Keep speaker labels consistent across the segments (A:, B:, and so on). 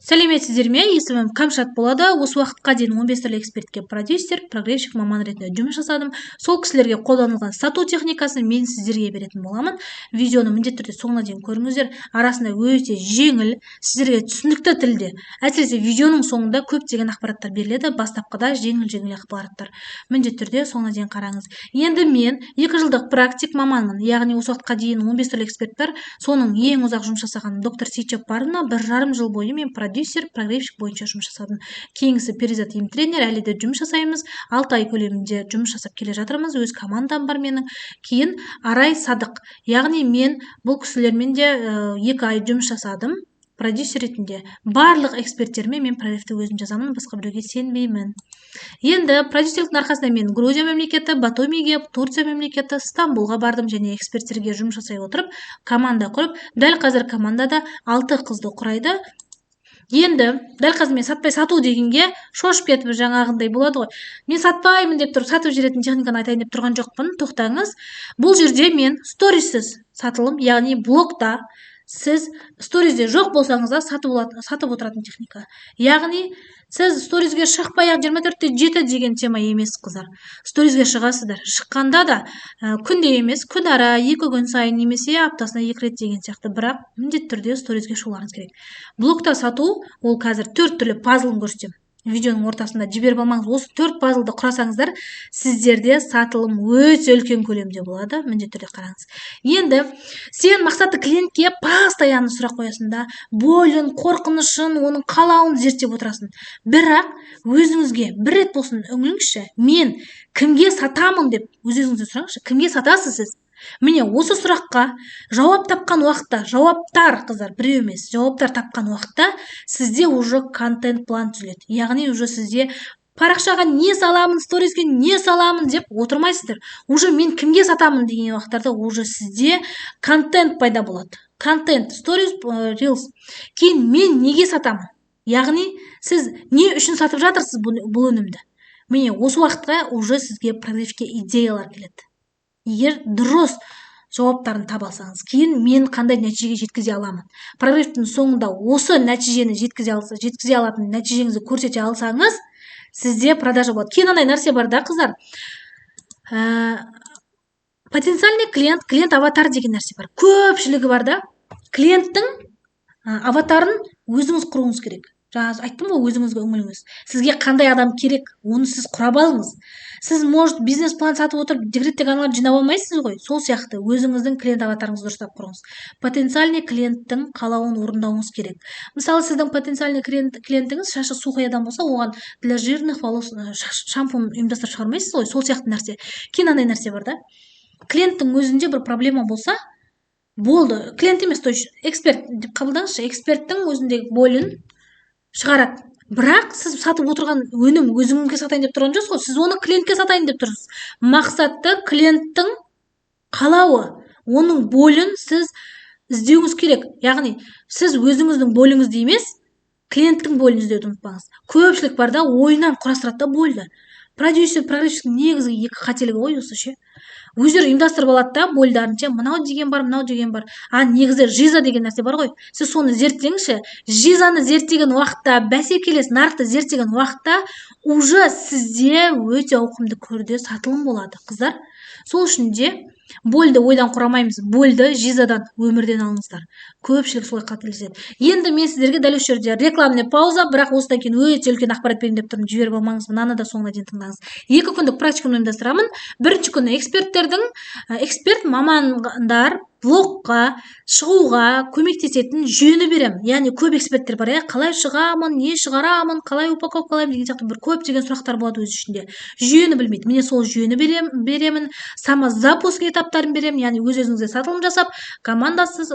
A: Сәлеметсіздер ме? Есімім Камшат болады. Осы уақытқа дейін 15 түрлі экспертке продюсер, прогревщик маман ретінде жұмыс жасадым. Сол кісілерге қолданылған сату техникасын мен сіздерге беретін боламын. Видеоны міндетті түрде соңына дейін көріңіздер. Арасында өте жеңіл, сіздерге түсінікті тілде. Әсіресе видеоның соңында көптеген ақпараттар беріледі. Бастапқыда жеңіл ақпараттар. Міндетті түрде соңына дейін қараңыз. Енді мен 2 жылдық практик маманмын. Яғни осы уақытқа дейін 15 түрлі эксперт бар. Соның ең ұзақ жұмыс жасаған доктор Сейтжаппарына 1,5 жыл бойы мен продюсер, прогревщик бойынша жұмыс жасадым. Кейінгісі перизат тренер, әлі де жұмыс жасаймыз. 6 ай көлемінде жұмыс жасап келе жатырмыз. Өз командам бар менің. Кейін Арай Садық. Яғни мен бұл кісілермен де 2 ай жұмыс жасадым. Продюсер ретінде барлық эксперттермен мен проектті өзім жазамын, басқа біреуге сенбеймін. Енді продюсерліктің арқасында мен Грузия мемлекеті, Батумиге, Турция мемлекеті, Стамбулға бардым және эксперттерге жұмыс жасай отырып, команда құрып, дәл қазір командада 6 қызды құрайды. Енді дәл қазір мен сату дегенге шошып кетіп жаңағындай болады ғой. Мен сатпаймын деп тұрып, сатып жүретін техниканы айтайын деп тұрған жоқпын. Тоқтаңыз. Бұл жерде мен сторисіз сатылым, яғни блогта сіз сторизде жоқ болсаңыз да сатып отыратын техника. Яғни сіз сторизге шықпай-ақ 24/7 деген тема емес, қыздар. Сторизге шығасыздар. Шыққанда да күнде емес, күн ара, 2 күн сайын немесе аптасына 2 рет деген сияқты, бірақ міндетті түрде сторизге шығуларыңыз керек. Блогта сату ол қазір 4 түрлі пазлын көрсетемін. Видеоның ортасында жіберіп алмаңыз. Осы 4 пазлды құрасаңыздар, сіздерде сатылым өте үлкен көлемде болады. Міндетті түрде қараңыз. Енді сен мақсатты клиентке постоянно сұрақ қоясың да, бойын, қорқынышын, оның қалауын зерттеп отырасың. Бірақ өзіңізге бір рет болсын үңіліңізші, мен кімге сатамын деп өзіңізден сұраңызшы. Кімге сатасыз сіз? Міне осы сұраққа жауап тапқан уақытта, жауаптар, қыздар, біреу емес, жауаптар тапқан уақытта сізде уже контент план түзіледі. Яғни уже сізде парақшаға не саламын, сториске не саламын деп отырмайсыздар. Уже мен кімге сатамын деген уақыттарда уже сізде контент пайда болады. Контент, сторис, рилс. Кейін мен неге сатамын? Яғни сіз не үшін сатып жатырсыз бұл өнімді? Міне осы уақытқа уже сізге продажға идеялар келеді. Егер дұрыс жауаптарын таба алсаңыз, кейін мен қандай нәтижеге жеткізе аламын. Прогревтің соңында осы нәтижені жеткізе алатын нәтижеңізді көрсете алсаңыз, сізде продажа болады. Кейін андай нәрсе бар да, қыздар. Потенциальный клиент аватар деген нәрсе бар. Көпшілігі бар да. Клиенттің аватарын өзіңіз құруыңыз керек. Жаңа айттым ғой, өзіңізге үңіліңіз. Сізге қандай адам керек, оны сіз құрап алыңыз. Сіз может бизнес план сатып отырып декреттік аналарды жинап алмайсыз ғой. Сол сияқты өзіңіздің клиент аватарыңызды дұрыстап құрыңыз. Потенциальный клиенттің қалауын орындауыңыз керек. Мысалы, сіздің потенциальный клиентіңіз шашы сухой адам болса, оған для жирных волос шампунь ұйымдастырып шығармайсыз ғой. Сол сияқты нәрсе. Кейін андай нәрсе бар да. Клиенттің өзінде бір проблема болса, болды. Клиент емес, то есть эксперт деп қабылдаңызшы. Эксперттің өзіндегі болын шығарады. Бірақ сіз сатып отырған өнім өзіңізге сатайын деп тұрған жоқсыз ғой. Сіз оны клиентке сатайын деп тұрсыз. Мақсатты клиенттің қалауы, оның болын сіз іздеуіңіз керек. Яғни сіз өзіңіздің болыңызды емес, клиенттің болын іздеуді ұмытпаңыз. Көпшілік бар да, ойынан құрастырады да болды. Продюсер, прогревщиктің негізгі 2 қателігі ғой осы ше. Өздері ұйымдастырып алады да больдарын, мынау деген бар, мынау деген бар. Негізі жиза деген нәрсе бар ғой. Сіз соны зерттеңізші. Жизаны зерттеген уақытта, бәсекелес нарықты зерттеген уақытта уже сізде өте ауқымды көрде сатылым болады, қыздар. Сол үшін де больді ойдан құрамаймыз. Больді жизадан, өмірден алыңыздар. Көпшілік солай қателеседі. Енді мен сіздерге дәл осы жерде рекламный пауза, бірақ осыдан кейін өте үлкен ақпарат берейін деп тұрмын. Жіберіп алмаңыз, мынаны да соңына дейін тыңдаңыз. 2 күндік практиканы ұйымдастырамын. Бірінші күні эксперт мамандар блогқа шығуға көмектесетін жүйені беремін. Яғни көп эксперттер бар, қалай шығамын, не шығарамын, қалай упаковкалаймын деген сияқты бір көптеген сұрақтар болады өз ішінде. Жүйені білмейді. Міне сол жүйені беремін. Самозапуск этаптарын беремін. Яғни өз-өзіңізге сатылым жасап, командасыз,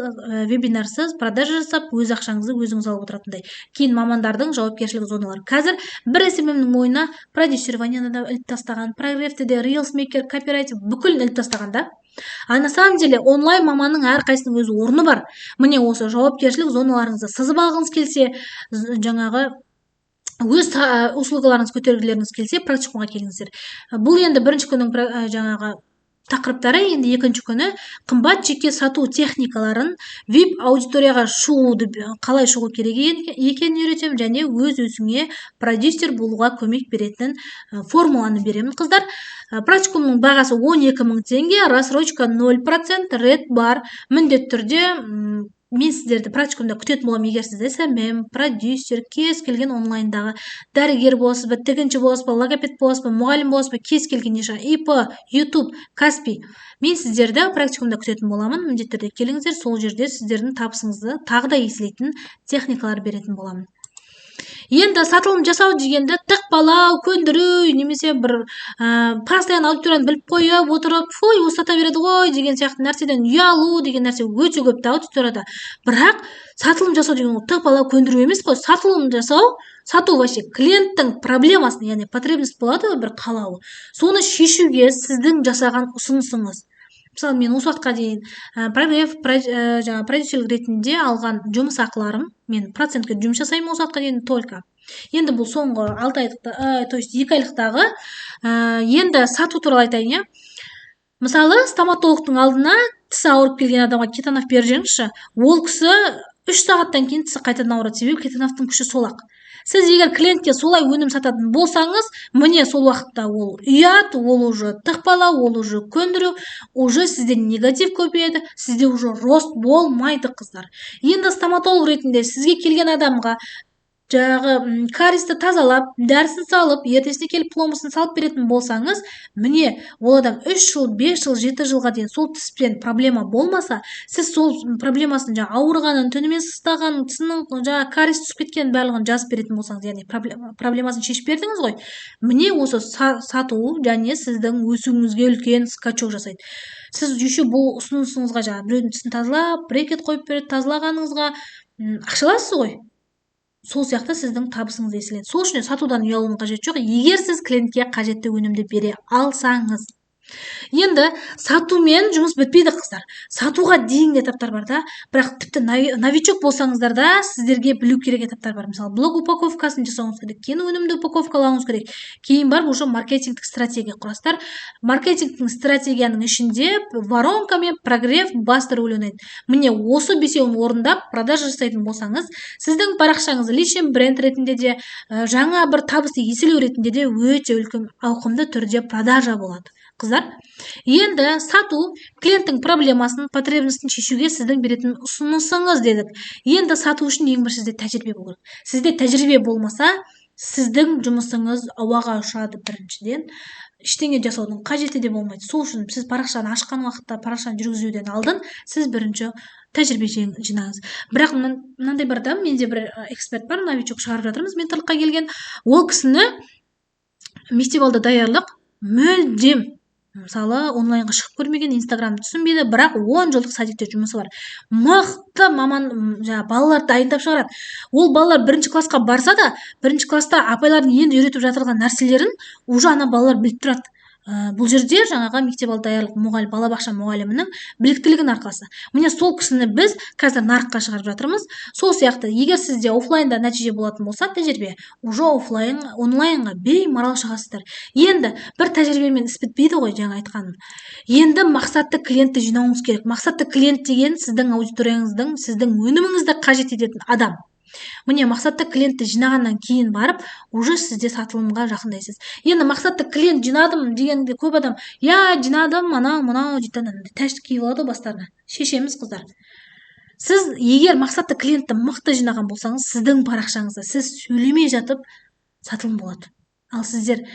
A: вебинарсыз, продажа жасап, өз ақшаңызды өзіңіз алып отыратындай. Кейін мамандардың жауапкершілік зоналары. Қазір бір SMM-нің ойына продюсерованияны да іліп тастаған, прогревтіде, рилсмейкер, копирайтив бүкілін іліп тастаған да. На самом деле онлайн маманның әрқайсының өз орны бар. Міне осы жауапкершілік зоналарыңызды сызып алғыңыз келсе, жаңағы өз услугаларыңыз көтергілеріңіз келсе, практикумға келіңіздер. Бұл енді бірінші күннің жаңағы тақырыптары. Енді екінші күні қымбат жеке сату техникаларын, VIP аудиторияға шығуды қалай шығу керек екенін үйретемін, және өз-өзіңе продюсер болуға көмек беретін формуланы беремін, қыздар. Практикумның бағасы 12.000 теңге, рассрочка 0%, ред бар. Міндетті түрде мен сіздерді практикумда күтетін боламын. Егер сіз SMM, продюсер, кез келген онлайндағы дәрігер боласыз ба, тігінші боласыз ба, логопед боласыз ба, мұғалім боласыз ба, кез келген ИП, YouTube, Каспи, мен сіздерді практикумда күтетін боламын. Міндетті түрде келіңіздер, сол жерде сіздердің табысыңызды тағы да еселейтін техникалар беретін боламын. Енді сатылым жасау дегенді тықпалау, көндіру, немесе бір постоянно аудиторияны біліп қойып отырып, ой, осы сата береді ғой деген сияқты нәрседен ұялу деген нәрсе өте көп аудиторияда. Бірақ сатылым жасау деген тықпалау, көндіру емес қой. Сатылым жасау, сату вообще клиенттің проблемасын, яғни потребность болады бір қалауы. Соны шешуге сіздің жасаған ұсынысыңыз. Мысалы, мен осы уақытқа дейін продюсерлік ретінде алған жұмыс ақыларым, мен процентке жұмыс жасаймын осы уақытқа дейін только. Енді бұл соңғы 6 айлықта, то есть 2 айлықтағы, енді сату туралы айтайын, мысалы, стоматологтың алдына тісі ауырып келген адамға кетанов беріп жеңізші, ол кісі 3 сағаттан кейін тісі қайтадан ауырады, себебі кетановтың күші сол-ақ. Сіз егер клиентке солай өнім сататын болсаңыз, міне сол уақытта ол ұят, ол уже тықпалау, ол уже көндіру, уже сізде негатив көбейеді, сізде уже рост болмайды, қыздар. Енді стоматолог ретінде сізге келген адамға жағы каристі тазалап, дәрісін салып, ертесіне келіп пломбасын салып беретін болсаңыз, міне ол адам 3 жыл, 5 жыл, 7 жылға дейін сол тіспен проблема болмаса, сіз сол проблемасын ауырғанын, түнімен сыстағанын, тісінің карис түсіп кеткенін барлығын жазып беретін болсаңыз, яғни проблемасын шешіп бердіңіз ғой. Міне осы сату және сіздің өсуіңізге үлкен скачок жасайды. Сіз еще бұл ұсынысыңызға біреудің тісін тазалап, брекет қойып береді, тазалағаныңызға ақшаласыз ғой. Сол сияқты сіздің табысыңыз еселенеді. Сол үшін сатудан ұялудың қажеті жоқ, егер сіз клиентке қажетті өнімді бере алсаңыз. Енді сатумен жұмыс бітпейді, қыздар. Сатуға дейінгі этаптар бар да, бірақ тіпті новичок болсаңыздар да сіздерге білу керек этаптар бар. Мысалы, блог упаковкасын жасауыңыз керек, кейін өнімді упаковкалауыңыз керек. Кейін бар уже маркетингтік стратегия құрасыздар. Маркетингтік стратегияның ішінде воронка мен прогрев басты рөл ойнайды. Міне осы бесеуін орындап продажа жасайтын болсаңыз, сіздің парақшаңыз личный бренд ретінде де, жаңа бір табысты еселеу ретінде де өте үлкен ауқымды түрде продажа болады. Қыздар, енді сату клиенттің проблемасын, потребностін шешуге сіздің беретін ұсынысыңыз дедік. Енді сату үшін ең бірінші сізде тәжірибе болу керек. Сізде тәжірибе болмаса, сіздің жұмысыңыз ауаға ұшады біріншіден. Ештеңе жасаудың қажеті де болмайды. Сол үшін сіз парақшаны ашқан уақытта, парақшаны жүргізуден алдын, сіз бірінші тәжірибе жинаңыз. Бірақ мынандай бар да, менде бір эксперт бар, новичок шығарып жатырмыз, менторлыққа келген. Ол кісіні мектеп алды даярлық мүлдем, мысалы, онлайнға шығып көрмеген, инстаграмды түсінбейді, бірақ 10 жылдық садикте жұмысы бар. Мықты маман, балаларды дайындап шығарады. Ол балалар 1-ші классқа барса да, 1-ші класста апайлардың енді үйретіп жатырған нәрселерін уже ана балалар біліп тұрады. Бұл жерде жаңаға мектеп алды даярлық мұғалім, балабақша мұғалімінің біліктілігінің арқасы. Міне сол кісіні біз қазір нарыққа шығарып жатырмыз. Сол сияқты, егер сізде офлайнда нәтиже болатын болса, тәжірибе, уже онлайнға беймарал шығасыздар. Енді бір тәжірибемен іс бітпейді ғой, жаңа айтқаным. Енді мақсатты клиентті жинауыңыз керек. Мақсатты клиент деген сіздің аудиторияңыздың, сіздің өніміңізді қажет ететін адам. Міне мақсатты клиентті жинағаннан кейін барып, уже сізде сатылымға жақындайсыз. Енді мақсатты клиент жинадым дегенде көп адам, жинадым, мынау дейтін тәшті киіп алады бастарына. Шешеміз, қыздар. Сіз егер мақсатты клиентті мықты жинаған болсаңыз, сіздің парақшаңызда сіз сөйлемей жатып сатылым болады. Ал сіздер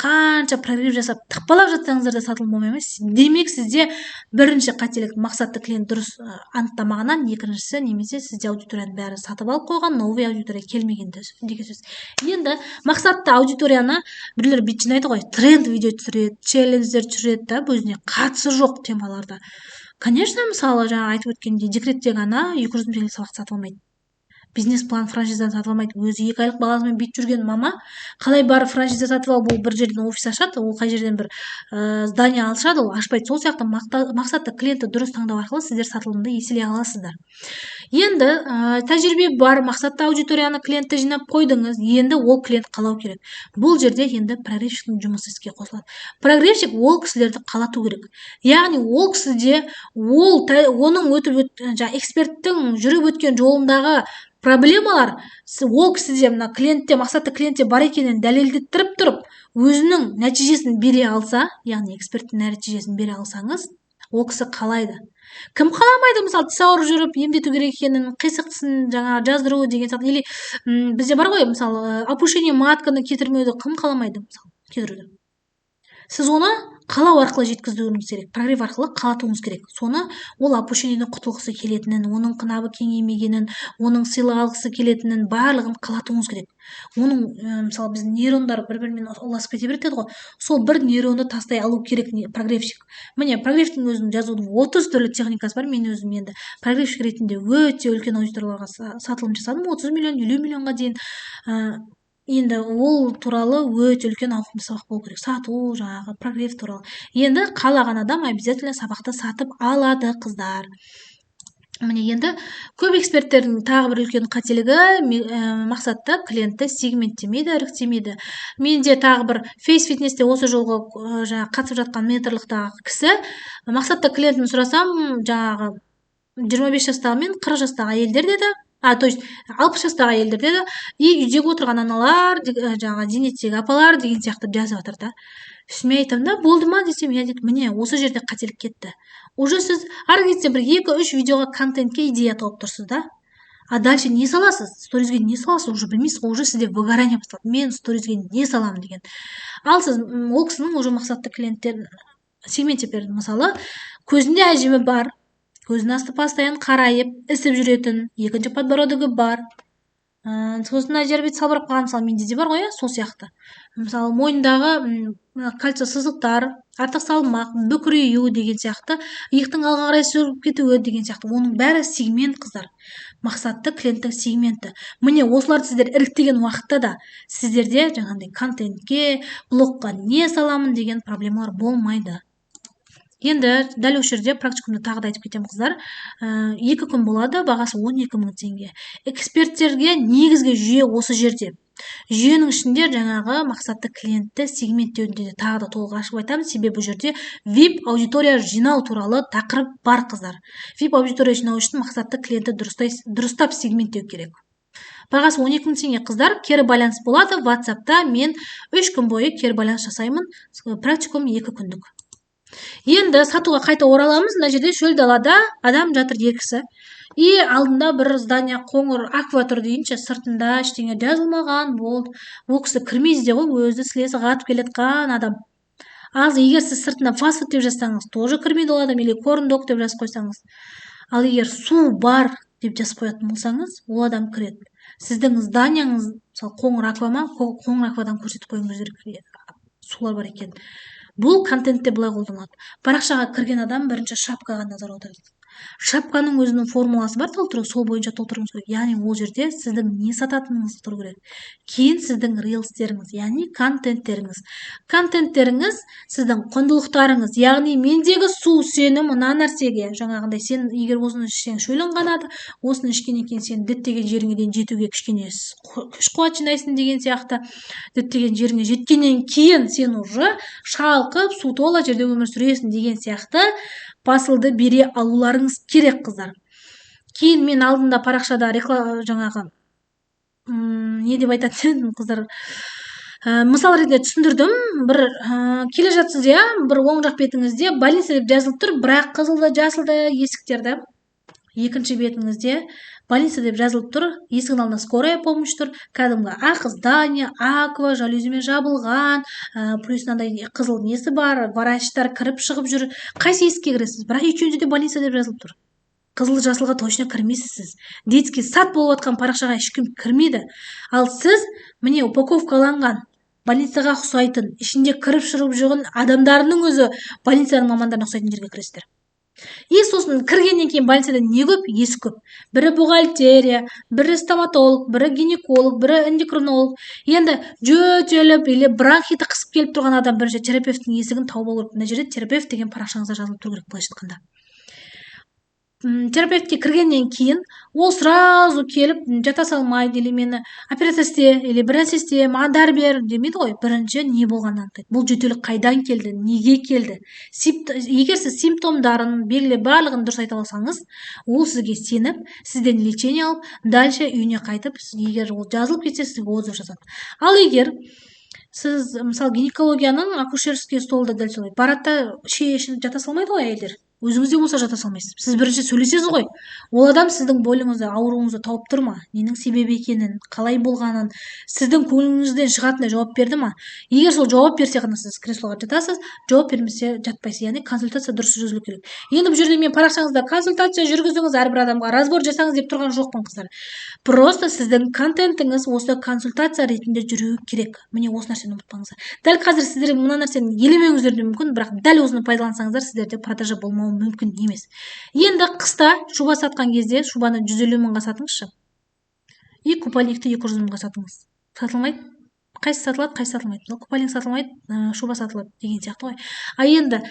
A: қанша прогрев жасап, тықпалап жатсаңыздар да сатылым болмай ма? Демек сізде бірінші қателік мақсатты клиент дұрыс анықтамағаннан, екіншісі немесе сізде аудиторияның бәрі сатып алып қойған, новый аудитория келмеген деген сөз. Енді мақсатты аудиторияны біреулер бит жинайды ғой, тренд видео түсіреді, челлендждер түсіреді да, өзіне қатысы жоқ темаларда. Конечно, мысалы, жаңа айтып өткендей, декретте ғана 200 мың теңге сабақ сатып алмайды. Бизнес-план франшизадан сатып алмайды. Өзі 2 айлық баласымен бит жүрген мама, қалай барып франшиза сатып алып, ол бір жерден офис ашады, ол қай жерден бір здание ашады, ол ашпайды. Сол сияқты мақсатты клиентті дұрыс таңдау арқылы сіздер сатылымды еселей аласыздар. Енді тәжірибе бар, мақсатты аудиторияны клиентті жинап қойдыңыз, енді ол клиент қалау керек. Бұл жерде енді прогрессивтің жұмысы іске қосылады. Прогрессив ол кісілерді қалату керек. Яғни ол кісіде оның эксперттің жүріп өткен жолындағы проблемалар ол кісіде мына клиентте, мақсатты клиентте бар екенін дәлелдеттіріп тұрып, өзінің нәтижесін бере алса, яғни эксперттің нәтижесін бере алсаңыз, ол кісі қалайды. Кім қаламайды, мысалы тіс ауырып жүріп емдету керек екенін, қисық тісін жаздыру деген сияқты, или бізде бар ғой, мысалы опушение матканы кетірмеуді кім қаламайды, мысалы кетіруді. Сіз оны қалау арқылы жеткізуіңіз керек, прогрев арқылы қалатуыңыз керек. Соны ол опушениеден құтылғысы келетінін, оның қынабы кеңеймегенін, оның сыйлық алғысы келетінін барлығын қалатуыңыз керек. Оның мысалы біз нейрондар бір-бірімен ұласып кете береді ғой. Сол бір нейронды тастай алу керек прогревщик. Міне, прогревтің өзінің жазудың 30 түрлі техникасы бар. Мен өзім енді прогревщик ретінде өте үлкен аудиторияларға сатылым жасадым. 30 миллион, 50 миллионға дейін. Енді ол туралы өте үлкен ауқымды сабақ болу керек. Сату, прогрев туралы. Енді қалаған адам обязательно сабақты сатып алады, қыздар. Міне, енді көп эксперттердің тағы бір үлкен қателігі мақсатты клиентті сегменттемейді, іріктемейді. Менде тағы бір Face Fitness'те осы жолғы қатысып жатқан менторлықтағы кісі, мақсатты клиентін сұрасам, 25 жастағы мен 40 жастағы әйелдер деді. То есть 60 жастағы әйелдер деді, и үйдегі отырған аналар, зейнеттегі апалар деген сияқты жазып жатыр да. Мен айтамын да, болды ма десем, я дейді, міне, осы жерде қателік кетті. Уже сіз ары кетсе бір 2-3 видеоға контентке идея тауып тұрсыз да. А дальше не саласыз? Сторизге не саласыз? Уже білмейсіз, уже сізде выгорание басталады. Мен сторизге не саламын деген. Ал сіз ол кісінің уже мақсатты клиенттерін сегмент берді. Мысалы, көзінде әжімі бар, көзінің асты постоянно қарайып, ісіп жүретін, екінші подбородығы бар. Сосын мына жер бет салбырап қалған, мысалы менде де бар ғой, сол сияқты. Мысалы мойындағы кальций сызықтар, артық салмақ, бүкірейу деген сияқты, иықтың алға қарай жүріп кетуі деген сияқты. Оның бәрі сегмент, қыздар. Мақсатты клиенттің сегменті. Міне, осыларды сіздер іріктеген уақытта да сіздерде жаңағындай контентке, блогқа не саламын деген проблемалар болмайды. Енді дәл осы жерде практикумды тағы да айтып кетемін, қыздар. 2 күн болады, бағасы 12 000 теңге. Эксперттерге негізгі жүйе осы жерде. Жүйенің ішінде жаңағы мақсатты клиентті сегменттеуінде де тағы да толық ашып айтамын, себебі бұл жерде VIP аудитория жинау туралы тақырып бар, қыздар. VIP аудитория жинау үшін мақсатты клиентті дұрыстап сегменттеу керек. Бағасы 12 000 теңге, қыздар. Кері байланыс болады. WhatsApp'та мен 3 күн бойы кері байланыс жасаймын. Практикум 2 күндік. Енді сатуға қайта ораламыз. Мына жерде шөл далада адам жатыр, екісі. И алдында бір здания қоңыр аква тұр дейінші, сыртында ештеңе жазылмаған болды. Ол кісі кірмейді де ғой, өзі сілесі қатып келетқан адам. Ал егер сіз сыртына фастфуд деп жазсаңыз, тоже кірмейді ол адам, или корндок деп жазып қойсаңыз. Ал егер су бар деп жазып қоятын болсаңыз, ол адам кіреді. Сіздің зданияңыз, мысалы қоңыр аква ма, қоңыр аквадан көрсетіп қойыңыз керек, сулар бар екен. Бұл контентте былай қолданылады. Парақшаға кірген адам бірінші шапкаға назар аударады. Шапканың өзінің формуласы бар, толтыру, сол бойынша толтыруыңыз керек. Яғни ол жерде сіздің не сататыныңыз тұру керек. Кейін сіздің рилстеріңіз, яғни контенттеріңіз. Контенттеріңіз сіздің құндылықтарыңыз. Яғни мендегі су сені мына нәрсеге, жаңағындай сен егер осыны ішсең шөлің қанады, осыны ішкеннен кейін сен діттеген жеріңе дейін жетуге кішкене күш-қуат жинайсың деген сияқты. Діттеген жеріңе жеткеннен кейін сен уже шалқып, су тола жерде өмір сүресің деген сияқты басылды бере алуларыңыз керек, қыздар. Кейін мен алдында парақшада жаңағы не деп айтатын, қыздар, мысал ретінде түсіндірдім. Бір келе жатсыз, бір оң жақ бетіңізде больница деп жазылып тұр, бірақ қызылды, жасылды есіктерді. Екінші бетіңізде больница деп жазылып тұр, есігінің алдында скорая помощь тұр, кәдімгі ақ здание, аква, жалюзімен жабылған, плюс мынандай қызыл несі бар, врачтар кіріп шығып жүр. Қайсы есікке кіресіз? Бірақ екеуінде де больница деп жазылып тұр. Қызыл жасылға точно кірмейсіз. Детский сад болып жатқан парақшаға ешкім кірмейді. Ал сіз міне упаковкаланған, больницаға ұқсайтын, ішінде кіріп шығып жүрген адамдарының өзі больницаның мамандарына ұқсайтын жерге кіресіздер. И сосын кіргеннен кейін больницада не көп? Есі көп. Бірі бухгалтерия, бірі стоматолог, бірі гинеколог, бірі эндокринолог. Енді жөтеліп, или бронхиті қысып келіп тұрған адам бірінші терапевттің есігін тауып алу керек. Мына жерде терапевт деген парақшаңызда жазылып тұру керек, былайша айтқанда. терапевтке кіргеннен кейін ол сразу келіп жата салмайды или мені операция істе или бір нәрсе істе маған дәрі бер демейді ғой. Бірінші не болғанын анықтайды. Бұл жөтелі қайдан келді, неге келді. Егер сіз симптомдарын белгілеп барлығын дұрыс айта алсаңыз, ол сізге сеніп, сізден лечение алып, дальше үйіне қайтып, егер ол жазылып кетсе, сізге отзыв жазады. Ал егер сіз мысалы гинекологияның акушерский столда дәл солай баратта шешініп жата салмайды ғой әйелдер. Өзіңізде болса жата салмайсыз. Сіз бірінші сөйлесесіз ғой. Ол адам сіздің бойыңызды, ауруыңызды тауып тұр ма? Ненің себебі екенін, қалай болғанын, сіздің көңіліңізден шығатындай жауап берді ма? Егер сол жауап берсе ғана сіз креслоға жатасыз, жауап бермесе жатпайсыз. Яғни консультация дұрыс жүргізілу керек. Енді бұл жерде мен парақшаңызда консультация жүргізіңіз, әрбір адамға разбор жасаңыз деп тұрған жоқпын, қыздар. Просто сіздің контентіңіз осы консультация ретінде жүру керек. Міне осы нәрсені ұмытпаңыздар. Дәл қазір сіздер мына нәрсені елемеуіңіздер де мүмкін, бірақ дәл осыны пайдалансаңыздар, сіздерде продажа болмауы мүмкін емес. Енді қыста шуба сатқан кезде шубаны 150 мыңға сатыңызшы. И купальникті 200 мыңға сатыңыз. Сатылмайды? Қайсы сатылады, қайсы сатылмайды? Купальник сатылмайды, шуба сатылады деген сияқты ғой. А енді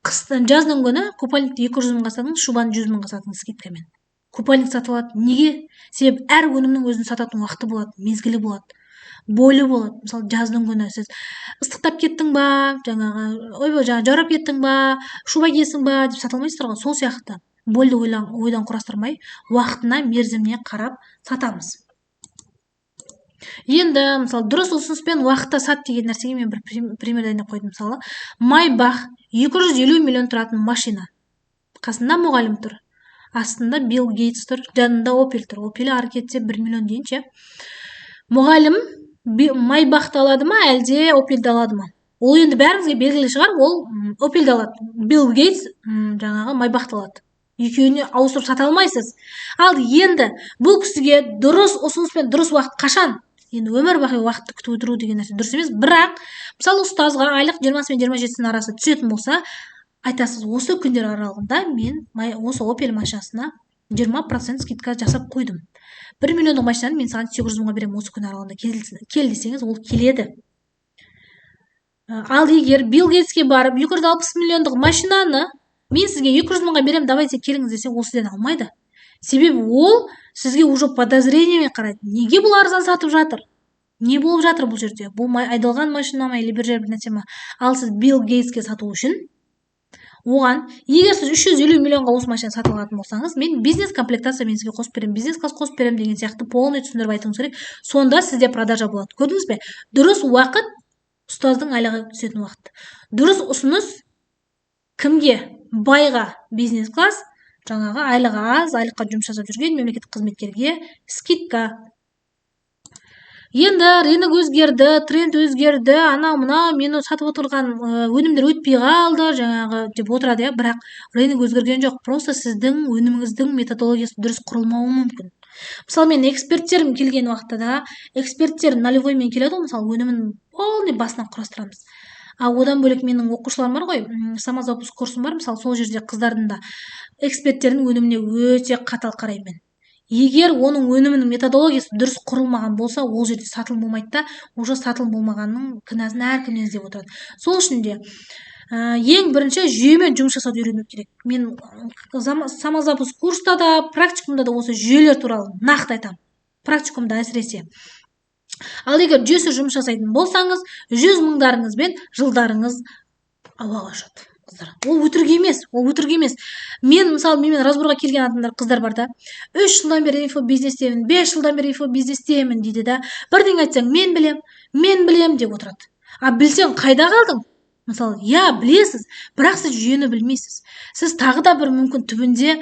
A: қыстың жаздың күні купальникті 200 мыңға сатыңыз, шубаны 100 мыңға сатыңыз скидкамен. Купальник сатылады. Неге? Себебі әр өнімнің өзінің сататын уақыты болады, мезгілі болады, бойлы болады. Мысалы жаздың күні сіз ыстықтап кеттің ба, жаурап кеттің ба, шуба киесің ба деп сата алмайсыздар ғой. Сол сияқты бойды ойдан құрастырмай, уақытына, мерзіміне қарап сатамыз. Енді мысалы дұрыс ұсыныспен уақытта сат деген нәрсеге мен бір пример дайындап қойдым. Мысалы Майбах 250 миллион тұратын машина. Қасында мұғалім тұр. Астында Билл Гейтс тұр, жанында Опель тұр. Опель ары кетсе 1 миллион дейін ше. Мұғалім Майбахты алады ма, әлде Опельді алады ма? Ол енді бәріңізге белгілі шығар, ол Опельді алады. Билл Гейтс жаңағы Майбахты алады. Екеуіне ауыстырып сата алмайсыз. Ал енді бұл кісіге дұрыс ұсыныспен дұрыс уақыт қашан? Енді өмір бақи уақытты күтіп отыру деген нәрсе дұрыс емес. Бірақ мысалы ұстазға айлық 20 мен 27 арасы түсетін болса, айтасыз, осы күндер аралығында мен осы Opel машинасына 20% скидка жасап қойдым. 1 миллиондық машинаны мен саған 800 мыңға беремін, осы күн аралығында кел десеңіз, ол келеді. Ал егер Билл Гейтске барып 260 миллиондық машинаны мен сізге 200 мыңға беремін, давайте келіңіз десе, ол сізден алмайды. Себебі ол сізге уже подозрениемен қарайды. Неге бұл арзан сатып жатыр? Не болып жатыр бұл жерде? Бұл айдалған машина ма, или бір нәрсе ма? Ал сіз Билл Гейтске сату үшін оған, егер сіз 350 миллионға осы машина сатып алатын болсаңыз, мен бизнес комплектация мен сізге қосып беремін, бизнес класс қосып беремін деген сияқты полный түсіндіріп айтуыңыз керек. Сонда сізде продажа болады. Көрдіңіз бе? Дұрыс уақыт ұстаздың айлығы түсетін уақыт. Дұрыс ұсыныс кімге? Байға бизнес класс, жаңағы айлығы аз, айлыққа жұмыс жасап жүрген мемлекеттік қызметкерге скидка. Енді рынок өзгерді, тренд өзгерді, анау-мынау мені сатып отырған өнімдер өтпей қалды, жаңағы деп отырады, иә, бірақ рынок өзгерген жоқ. Просто сіздің өніміңіздің методологиясы дұрыс құрылмауы мүмкін. Мысалы мен эксперттерім келген уақытта да, эксперттер нулевоймен келеді ғой, мысалы өнімін полный басынан құрастырамыз. Одан бөлек менің оқушыларым бар ғой, самозапуск курсым бар, мысалы сол жерде қыздардың да эксперттердің өніміне өте қатал қараймын. Егер оның өнімінің методологиясы дұрыс құрылмаған болса, ол жерде сатылым болмайды да, уже сатылым болмағанның кінәсін әркімнен іздеп отырады. Сол үшін де ең бірінші жүйемен жұмыс жасауды үйрену керек. Мен самозапуск курста да, практикумда да осы жүйелер туралы нақты айтамын. Практикумда әсіресе. Ал егер жүйесіз жұмыс жасайтын болсаңыз, 100 мыңдарыңыз бен жылдарыңыз ауаға ұшады. Ол өтірік емес, Мен мысалы менімен разборға келген адамдар, қыздар бар да, 3 жылдан бері инфобизнестемін, 5 жылдан бері инфобизнестемін дейді да, бірдеңе айтсаң, мен білем деп отырады. А білсең қайда қалдың? Мысалы, білесіз, бірақ сіз жүйені білмейсіз. Сіз тағы да бір мүмкін түбінде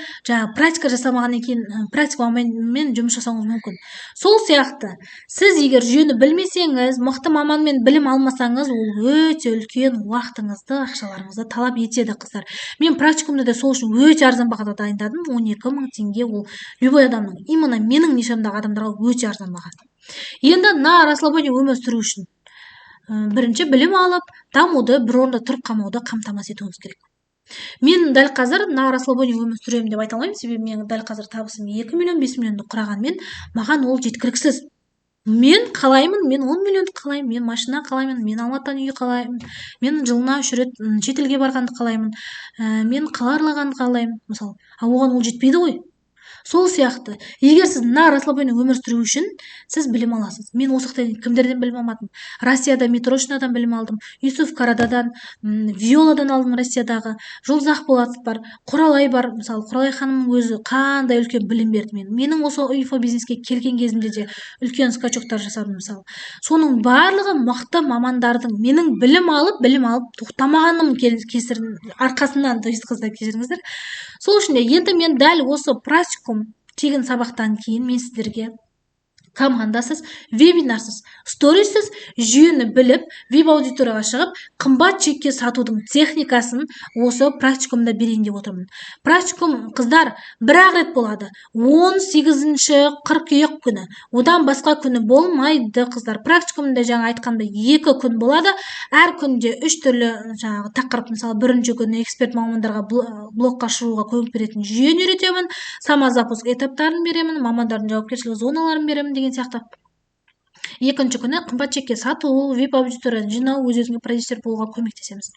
A: практика жасамағаннан кейін практикамен жұмыс жасауыңыз мүмкін. Сол сияқты, сіз егер жүйені білмесеңіз, мықты маманмен білім алмасаңыз, ол өте үлкен уақытыңызды, ақшаларыңызды талап етеді, қыздар. Мен практикумда да сол үшін өте арзан бағада дайындадым. 12 мың теңге ол любой адамның, именно менің нишамдағы адамдарға өте арзан баға. Енді на расслабоне өмір сүру үшін бірінші білім алып, дамуды, бір орында тұрып қалмауды қамтамасыз етуіңіз керек. Мен дәл қазір на расслабоне өмір сүремін деп айта алмаймын, себебі мен дәл қазір табысым 2 миллион 5 миллионды құрағанмен, маған ол жеткіліксіз. Мен қалаймын, мен 10 миллионды қалаймын, мен машина қалаймын, мен Алматыдан үй қалаймын, мен жылына 3 рет шетелге барғанды қалаймын, мен қала аралағанды қалаймын, мысалы. Оған ол жетпейді ғой. Сол сияқты, егер сіз мына расслабленный өмір сүру үшін сіз білім аласыз. Мен осы кімдерден білім алмадым? Россияда Митрошинадан білім алдым, Юсуф Карададан, Виоладан алдым Россиядағы, Жұлдыз Ақболатов бар, Құралай бар. Мысалы, Құралай ханымның өзі қандай үлкен білім берді менің осы инфобизнеске келген кезімде де үлкен скачоктар жасадым мысалы. Соның барлығы мықты мамандардың менің білім алып тоқтамағаным арқасынан, қыздар, кешіріңіздер. Сол үшін де енді мен дәл осы практикум тегін сабақтан кейін мен сіздерге командасыз, вебинарсыз, сторисіз жүйені біліп, веб-аудиторияға шығып, қымбат чекке сатудың техникасын осы практикумда берейін деп отырмын. Практикум, қыздар, бір-ақ рет болады. 18-ші қыркүйек күні. Одан басқа күні болмайды, қыздар. Практикумда жаңа айтқанда 2 күн болады. Әр күнде 3 түрлі жаңағы тақырып, мысалы, бірінші күні эксперт мамандарға блогқа шығуға көмек беретін жүйені үйретемін, самозапуск этаптарын беремін, мамандардың жауапкершілік зоналарын беремін деген сияқты. Екінші күні қымбат чекке сату, веб-аудиторияны жинау, өз-өзіңе продюсер болуға көмектесеміз.